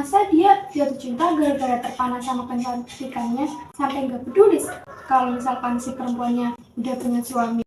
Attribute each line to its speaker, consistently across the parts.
Speaker 1: Masa dia jatuh cinta gara-gara terpana sama kecantikannya sampai nggak peduli kalau misalkan si perempuannya udah punya suami.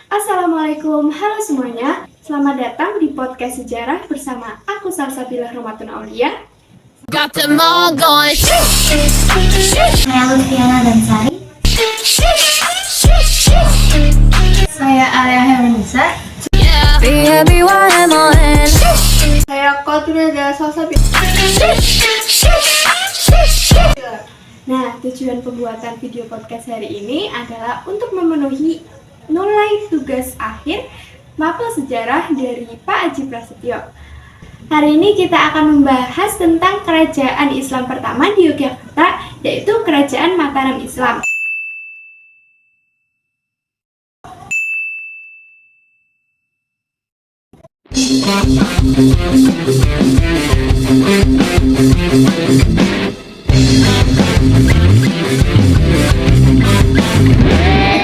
Speaker 1: Assalamualaikum, halo semuanya. Selamat datang di podcast sejarah bersama aku Salsabilah Romatun Aulia.
Speaker 2: Got them all going.
Speaker 3: Saya Lutfiana Dansari. Saya Alia Hermanisa.
Speaker 1: Saya Kotrina Salsabilah. Nah, tujuan pembuatan video podcast hari ini adalah untuk memenuhi nilai tugas akhir mapel sejarah dari Pak Aji Prasetyo. Hari ini kita akan membahas tentang kerajaan Islam pertama di Yogyakarta, yaitu Kerajaan Mataram Islam.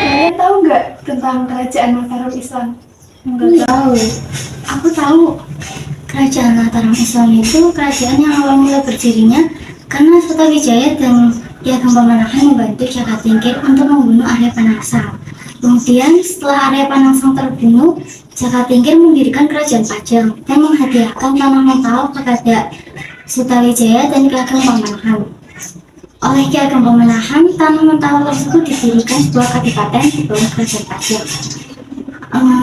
Speaker 1: Kalian tahu nggak tentang Kerajaan Mataram Islam?
Speaker 3: Nggak tahu.
Speaker 1: Aku tahu.
Speaker 3: Kerajaan Mataram Islam itu kerajaan yang awal mula berdirinya karena Sutawijaya dan Ki Ageng Pamanahan membantu Jaka Tingkir untuk membunuh Arya Panangsang. Kemudian setelah Arya Panangsang terbunuh, Jaka Tingkir mendirikan Kerajaan Pajang dan menghadiahkan tanah Mentawai kepada Sutawijaya dan Ki Ageng Pamanahan. Oleh Ki Ageng Pamanahan, tanah Mentawai tersebut didirikan sebuah kadipaten di bawah Kerajaan Pajang.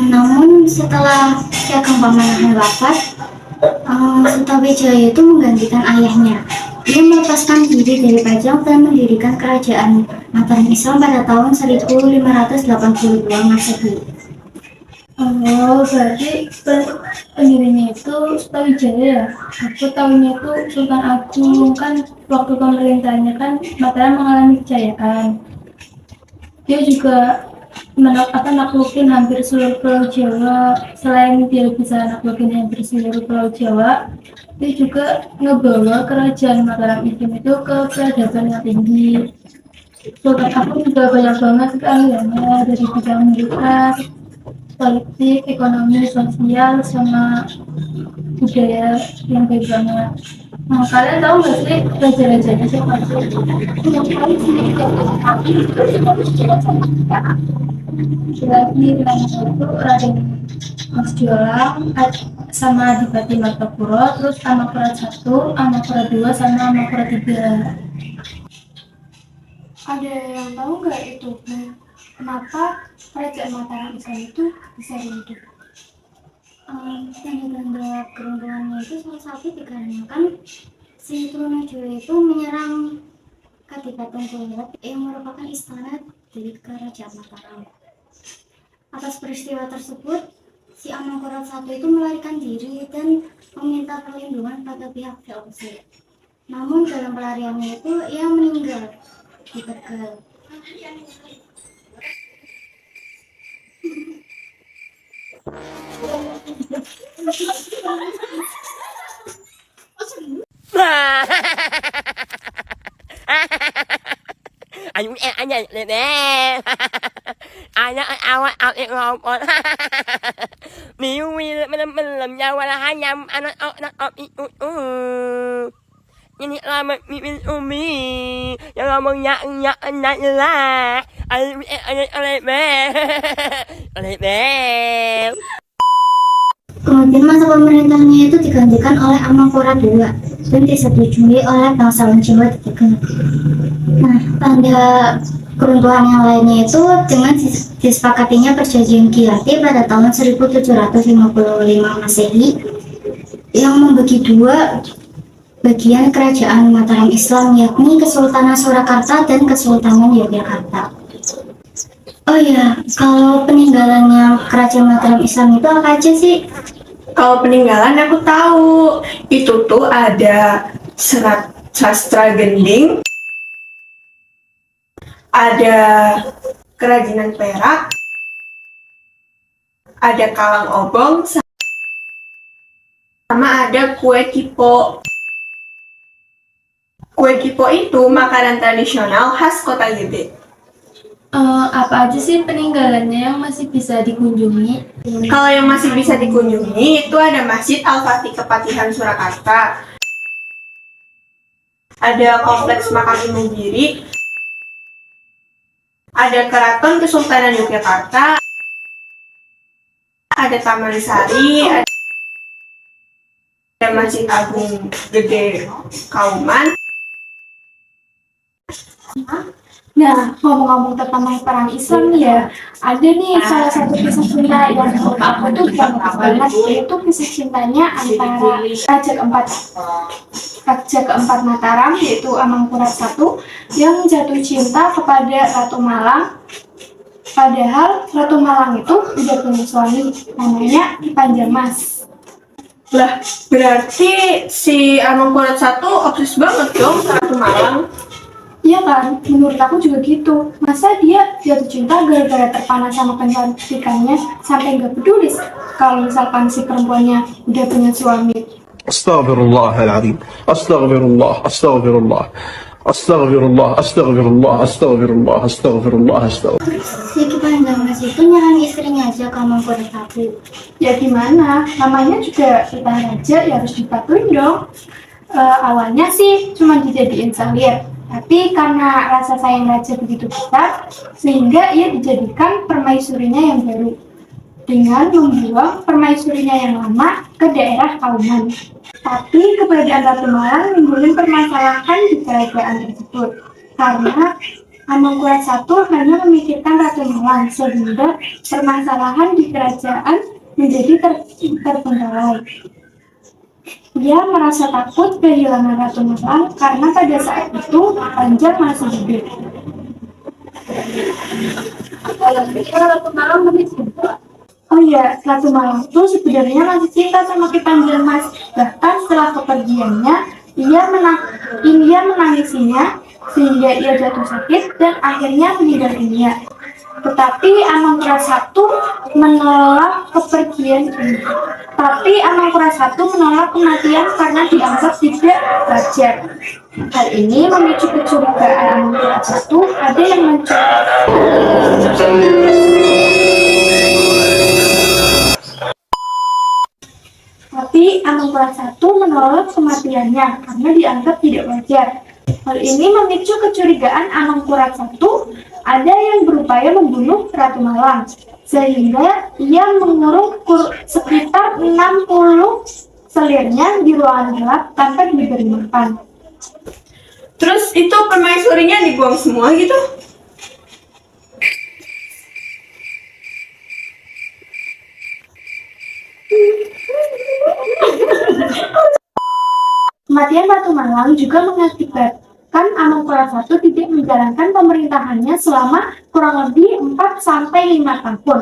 Speaker 3: Namun setelah Ki Ageng Pamanahan wafat, Sutawijaya itu menggantikan ayahnya. Dia melepaskan diri dari Pajang dan mendirikan Kerajaan Mataram Islam pada tahun 1582 Masehi.
Speaker 1: Oh, berarti pendirinya itu Sutawijaya ya? Aku tahunya itu Sultan Agung, kan waktu pemerintahnya kan Mataram mengalami kejayaan. Dia juga naklukin hampir seluruh Pulau Jawa. Selain dia bisa naklukin hampir seluruh Pulau Jawa, dia juga ngebawa Kerajaan Mataram Islam itu ke peradaban yang tinggi. Sultan Agung juga banyak banget keahliannya dari bidang militer, politik, ekonomi, sosial, sama budaya yang baik banget. Nah, kalian tahu nggak sih raja-rajanya siapa sih? Lagi itu Raden Mas Jolang sama Adipati Martapura, terus Amakura 1, Amakura 2, sama Amakura 3. Ada yang tahu nggak itu? Kenapa Kerajaan Mataram Islam itu bisa hidup?
Speaker 3: Tanda-tanda keruntuhannya itu salah satu dikarenakan si Trunojoyo itu menyerang Kadipaten Jayapura yang merupakan istana dari Kerajaan Mataram. Atas peristiwa tersebut, si Amakura I itu melarikan diri dan meminta perlindungan pada pihak VOC. Namun dalam pelariannya itu ia meninggal di Tegal.
Speaker 2: Anh nè anh ngồi mình làm nhau là hai nhầm anh ini lama min umi yang ngomong nyak lah
Speaker 3: Kemudian masa pemerintahannya itu digantikan oleh Amakura II dan disetujui oleh bangsawan Jawa di Tegal. Nah, tanda keruntuhan yang lainnya itu dengan disepakatinya perjanjian Kiyati pada tahun 1755 Masehi yang membagi dua bagian Kerajaan Mataram Islam, yakni Kesultanan Surakarta dan Kesultanan Yogyakarta. Oh ya, kalau peninggalannya Kerajaan Mataram Islam itu apa aja sih?
Speaker 1: Kalau peninggalan aku tahu, itu tuh ada serat sastra gending, ada kerajinan perak, ada kalang obong, sama ada kue kipo. Kue kipo itu makanan tradisional khas Kota Gede. Apa aja sih peninggalannya yang masih bisa dikunjungi?
Speaker 4: Kalau yang masih bisa dikunjungi itu ada Masjid Al-Fatih Kepatihan Surakarta, ada Kompleks Makam Imam Giri, ada Keraton Kesultanan Yogyakarta, ada Taman Sari, ada Masjid Agung Gede Kauman.
Speaker 1: Nah, ngomong-ngomong tentang perang Islam nih ya, ada nih salah satu kisah cinta yang menurut aku tuh banget banget, yaitu kisah cintanya antara Raja keempat Mataram, yaitu Amangkurat I, yang jatuh cinta kepada Ratu Malang. Padahal Ratu Malang itu udah punya suami, namanya Ki Panjamas.
Speaker 4: Lah, berarti si Amangkurat I obses banget dong sama Ratu Malang.
Speaker 1: Iya kan, menurut aku juga gitu. Masa dia jatuh cinta gara-gara terpana sama kecantikannya sampai nggak peduli kalau misalkan si perempuannya udah punya suami.
Speaker 5: Astaghfirullahaladzim. Astaghfirullah. Astaghfirullah. Astaghfirullah. Astaghfirullah. Astaghfirullah. Astaghfirullah. Astaghfirullah.
Speaker 3: Si Ki Panjamas itu nyerang istrinya aja ke Amangkurat I.
Speaker 1: Ya gimana, namanya juga kita raja ya harus dipatuhin dong. Awalnya sih cuma dijadiin salir, tapi karena rasa sayang raja begitu besar, sehingga ia dijadikan permaisurinya yang baru, dengan membuang permaisurinya yang lama ke daerah Kauman. Tapi keberadaan Ratu Malang menimbulkan permasalahan di kerajaan tersebut, karena Amangkurat I hanya memikirkan Ratu Malang, sehingga permasalahan di kerajaan menjadi terbengkalai. Dia merasa takut kehilangan Ratu Malang karena pada saat itu Panjang masih hidup. Ratu Malang masih cinta. Oh iya, Ratu Malang itu sebenarnya masih cinta sama Ki Panjamas. Bahkan setelah kepergiannya, ia menangisinya sehingga ia jatuh sakit dan akhirnya meninggal dunia. Tetapi Amangkurat I menolak kepergian ini. Menolak kematian karena dianggap tidak wajar. Hal ini memicu kecurigaan Amangkurat I. Ada yang Tapi Amangkurat I menolak kematiannya karena dianggap tidak wajar. Hal ini memicu kecurigaan Amangkurat I. Ada yang berupaya membunuh Ratu Malang, sehingga ia mengurung sekitar 60 selirnya di ruangan gelap tanpa diberi makan.
Speaker 4: Terus itu permaisurinya dibuang semua gitu?
Speaker 1: Kematian Ratu Malang juga mengakibatkan Amangkurat I tidak menjalankan pemerintahannya selama kurang lebih 4-5 tahun.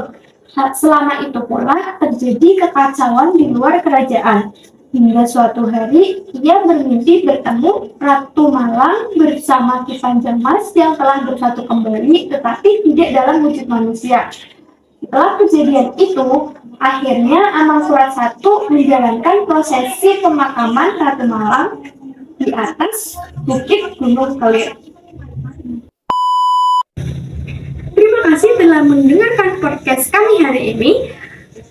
Speaker 1: Selama itu pula terjadi kekacauan di luar kerajaan. Hingga suatu hari ia bermimpi bertemu Ratu Malang bersama Ki Panjamas yang telah bersatu kembali tetapi tidak dalam wujud manusia. Setelah kejadian itu, akhirnya Amangkurat I menjalankan prosesi pemakaman Ratu Malang di atas Bukit Gunung Kelir. Terima kasih telah mendengarkan podcast kami hari ini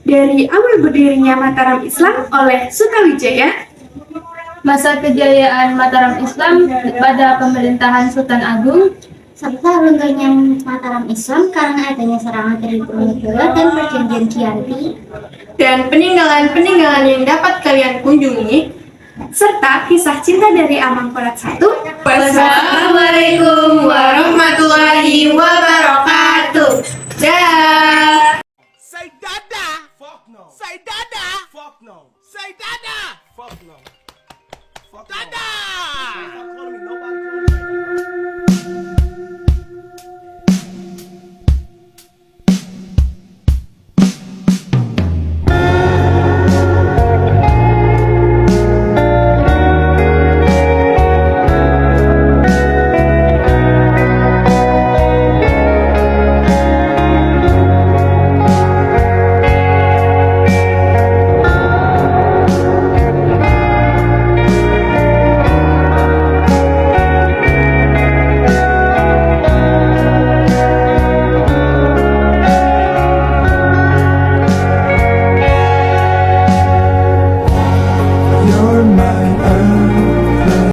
Speaker 1: dari awal berdirinya Mataram Islam oleh Sutawijaya, masa kejayaan Mataram Islam pada pemerintahan Sultan Agung,
Speaker 3: serta runtuhnya Mataram Islam karena adanya serangan dari Ponegoro dan perjanjian Giyanti,
Speaker 4: Dan peninggalan-peninggalan yang dapat kalian kunjungi,
Speaker 1: serta kisah cinta dari Amangkurat I.
Speaker 4: Wassalamualaikum warahmatullahi wabarakatuh. Dah.
Speaker 2: Say dada. Fuck no. Say dada. Fuck no. Say dada. Fuck no.